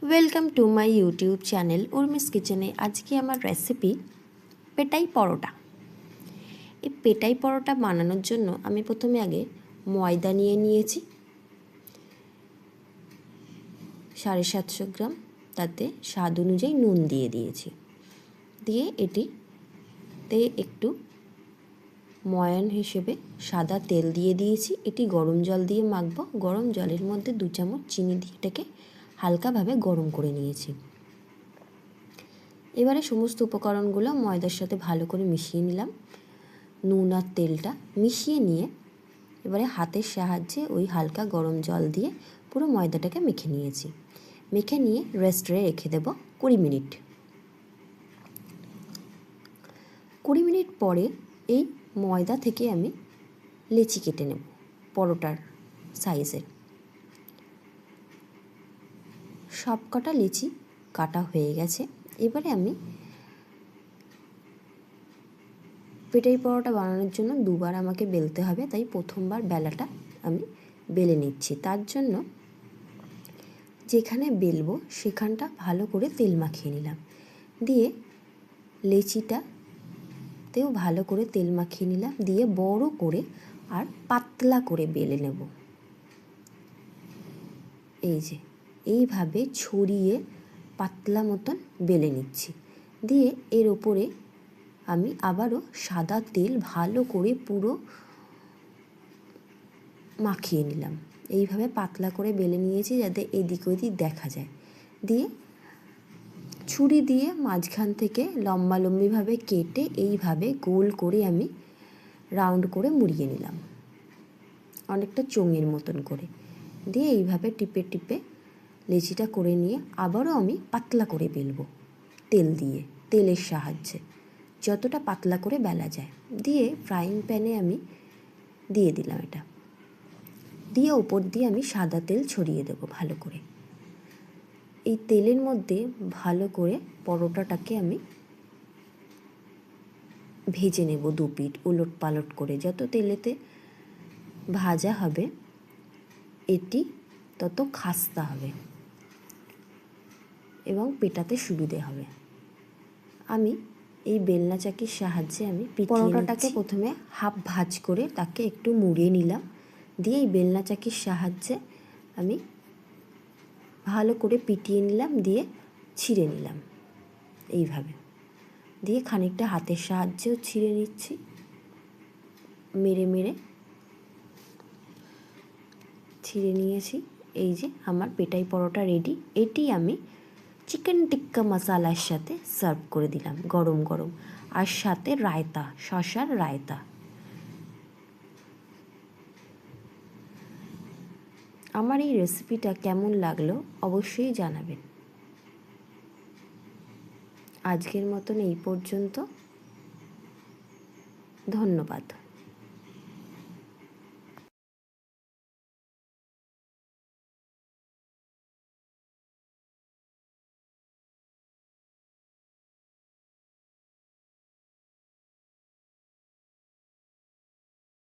Welcome to my YouTube channel Urmi's কিচেনে। আজকে আমার রেসিপি পেটাই পরোটা। এই পেটাই পরোটা বানানোর জন্য আমি প্রথমে আগে ময়দা নিয়ে নিয়েছি 750 গ্রাম, তাতে স্বাদ অনুযায়ী নুন দিয়ে দিয়েছি, দিয়ে এটিতে একটু ময়ান হিসেবে সাদা তেল দিয়ে দিয়েছি। এটি গরম জল দিয়ে মাখবো। গরম জলের মধ্যে 2 চামচ চিনি দিয়ে এটাকে হালকাভাবে গরম করে নিয়েছি। এবারে সমস্ত উপকরণগুলো ময়দার সাথে ভালো করে মিশিয়ে নিলাম। নুন আর তেলটা মিশিয়ে নিয়ে এবারে হাতের সাহায্যে ওই হালকা গরম জল দিয়ে পুরো ময়দাটাকে মেখে নিয়েছি। মেখে নিয়ে রেস্টে রেখে দেব 20 মিনিট। 20 মিনিট পরে এই ময়দা থেকে আমি লেচি কেটে নেব পরোটার সাইজের। সবকটা লেচি কাটা হয়ে গেছে। এবারে আমি পেটাই পরোটা বানানোর জন্য দুবার আমাকে বেলতে হবে, তাই প্রথমবার বেলাটা আমি বেলে নিচ্ছি। তার জন্য যেখানে বেলবো সেখানটা ভালো করে তেল মাখিয়ে নিলাম, দিয়ে লেচিটাতেও ভালো করে তেল মাখিয়ে নিলাম, দিয়ে বড় করে আর পাতলা করে বেলে নেব। এই যে এইভাবে ছড়িয়ে পাতলা মতন বেলে নিচ্ছি। দিয়ে এর ওপরে আমি আবারও সাদা তেল ভালো করে পুরো মাখিয়ে নিলাম। এইভাবে পাতলা করে বেলে নিয়েছি যাতে এদিক ওদিক দেখা যায়। দিয়ে ছুরি দিয়ে মাঝখান থেকে লম্বালম্বিভাবে কেটে এইভাবে গোল করে আমি রাউন্ড করে মুড়িয়ে নিলাম, অনেকটা চোঙের মতন করে। দিয়ে এইভাবে টিপে টিপে লেচিটা করে নিয়ে আবারও আমি পাতলা করে বেলবো তেলের সাহায্যে, যতটা পাতলা করে বেলা যায়। দিয়ে ফ্রাইং প্যানে আমি দিয়ে দিলাম এটা, দিয়ে ওপর দিয়ে আমি সাদা তেল ছড়িয়ে দেবো ভালো করে। এই তেলের মধ্যে ভালো করে পরোটাটাকে আমি ভেজে নেব 2 পিঠ উলট পালট করে। যত তেলেতে ভাজা হবে এটি তত খাস্তা হবে এবং পেটাতে সুবিধে হবে। আমি এই বেলনা চাকির সাহায্যে আমি পরোটাটাকে প্রথমে হাফ ভাজ করে তাকে একটু মুড়িয়ে নিলাম, দিয়ে এই বেলনা চাকির সাহায্যে আমি ভালো করে পিটিয়ে নিলাম, দিয়ে ছিঁড়ে নিলাম এইভাবে। দিয়ে খানিকটা হাতের সাহায্যেও ছিঁড়ে নিচ্ছি, মেরে মেরে ছিঁড়ে নিয়েছি। এই যে আমার পেটাই পরোটা রেডি। এটি আমি চিকেন টিক্কা মশালার সাথে সার্ভ করে দিলাম গরম গরম, আর সাথে রায়তা, শসার রায়তা। আমার এই রেসিপিটা কেমন লাগলো অবশ্যই জানাবেন। আজকের মতন এই পর্যন্ত। ধন্যবাদ।